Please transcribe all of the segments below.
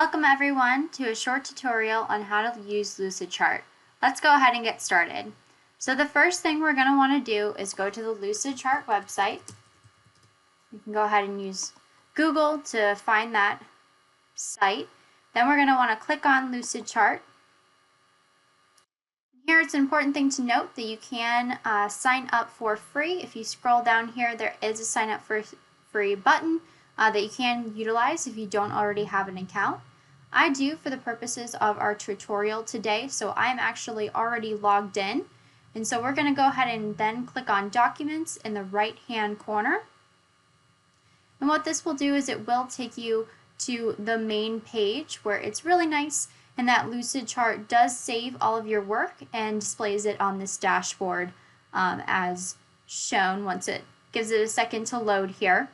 Welcome everyone to a short tutorial on how to use Lucid Chart. Let's go ahead and get started. So the first thing we're going to want to do is go to the Lucid Chart website. You can go ahead and use Google to find that site. Then we're going to want to click on Lucid Chart. Here it's an important thing to note that you can sign up for free. If you scroll down here, there is a sign up for free button that you can utilize if you don't already have an account. I do for the purposes of our tutorial today, so I'm actually already logged in. And so we're going to go ahead and then click on Documents in the right-hand corner. And what this will do is it will take you to the main page where it's really nice, and that Lucid Chart does save all of your work and displays it on this dashboard as shown once it gives it a second to load here.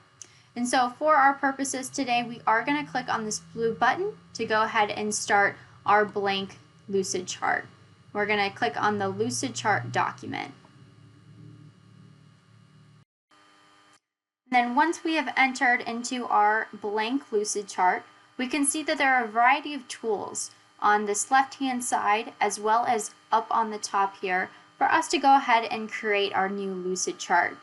And so for our purposes today, we are going to click on this blue button to go ahead and start our blank Lucid Chart. We're going to click on the Lucid Chart document. And then once we have entered into our blank Lucid Chart, we can see that there are a variety of tools on this left-hand side as well as up on the top here for us to go ahead and create our new Lucid Chart.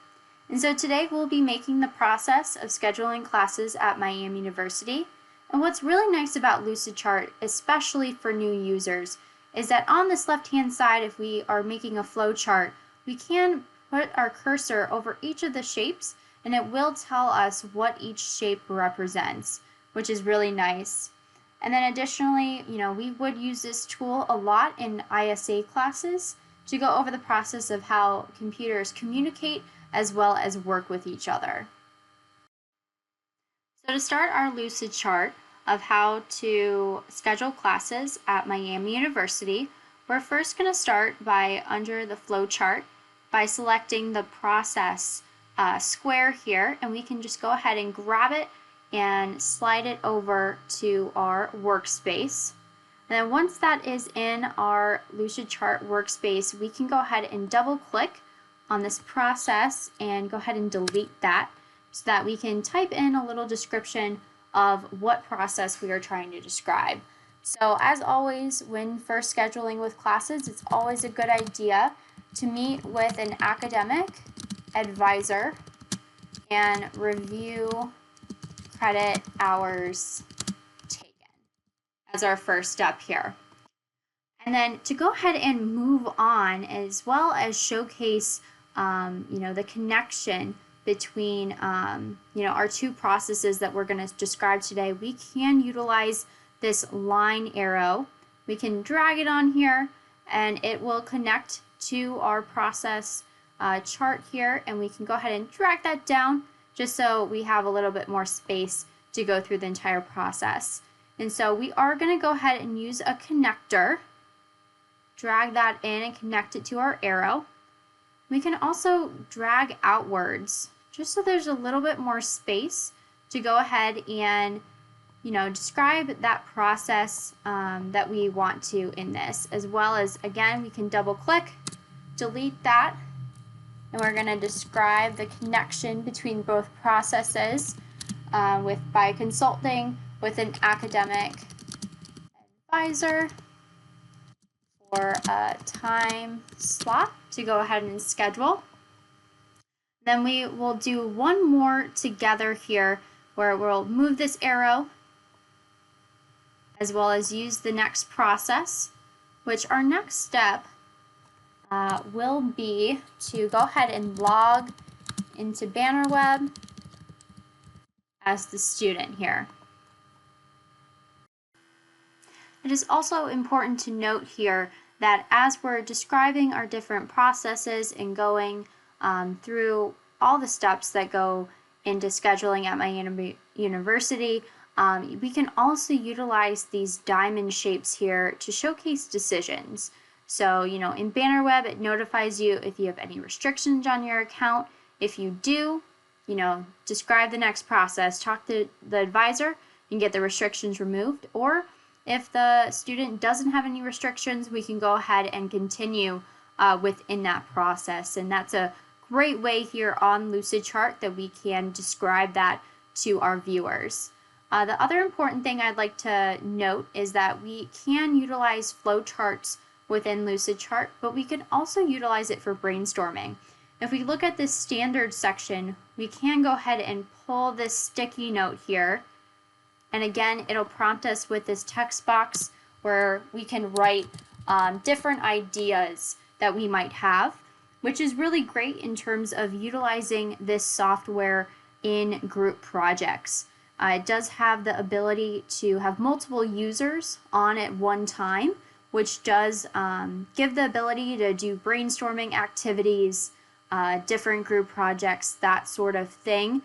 And so today we'll be making the process of scheduling classes at Miami University. And what's really nice about Lucid Chart, especially for new users, is that on this left-hand side, if we are making a flow chart, we can put our cursor over each of the shapes and it will tell us what each shape represents, which is really nice. And then additionally, we would use this tool a lot in ISA classes to go over the process of how computers communicate as well as work with each other. So to start our Lucid Chart of how to schedule classes at Miami University, we're first going to start by under the flow chart by selecting the process square here, and we can just go ahead and grab it and slide it over to our workspace. And then once that is in our Lucid Chart workspace, we can go ahead and double click on this process and go ahead and delete that so that we can type in a little description of what process we are trying to describe. So as always, when first scheduling with classes, it's always a good idea to meet with an academic advisor and review credit hours taken as our first step here. And then to go ahead and move on as well as showcase the connection between our two processes that we're going to describe today, we can utilize this line arrow. We can drag it on here and it will connect to our process chart here, and we can go ahead and drag that down just so we have a little bit more space to go through the entire process. And so we are going to go ahead and use a connector, drag that in and connect it to our arrow. We can also drag outwards just so there's a little bit more space to go ahead and describe that process that we want to in this, as well as again we can double click, delete that, and we're going to describe the connection between both processes by consulting with an academic advisor for a time slot to go ahead and schedule. Then we will do one more together here where we'll move this arrow as well as use the next process, which our next step will be to go ahead and log into BannerWeb as the student here. It is also important to note here that as we're describing our different processes and going through all the steps that go into scheduling at Miami University, we can also utilize these diamond shapes here to showcase decisions. So, in BannerWeb, it notifies you if you have any restrictions on your account. If you do, describe the next process, talk to the advisor and get the restrictions removed. Or if the student doesn't have any restrictions, we can go ahead and continue within that process. And that's a great way here on Lucid Chart that we can describe that to our viewers. The other important thing I'd like to note is that we can utilize flowcharts within Lucidchart, but we can also utilize it for brainstorming. If we look at this standard section, we can go ahead and pull this sticky note here. And again, it'll prompt us with this text box where we can write different ideas that we might have, which is really great in terms of utilizing this software in group projects. It does have the ability to have multiple users on at one time, which does give the ability to do brainstorming activities, different group projects, that sort of thing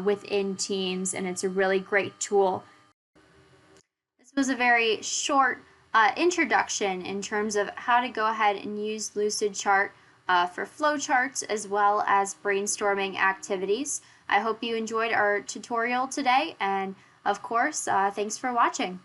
within Teams, and it's a really great tool. This was a very short introduction in terms of how to go ahead and use Lucidchart for flowcharts as well as brainstorming activities. I hope you enjoyed our tutorial today, and of course, thanks for watching.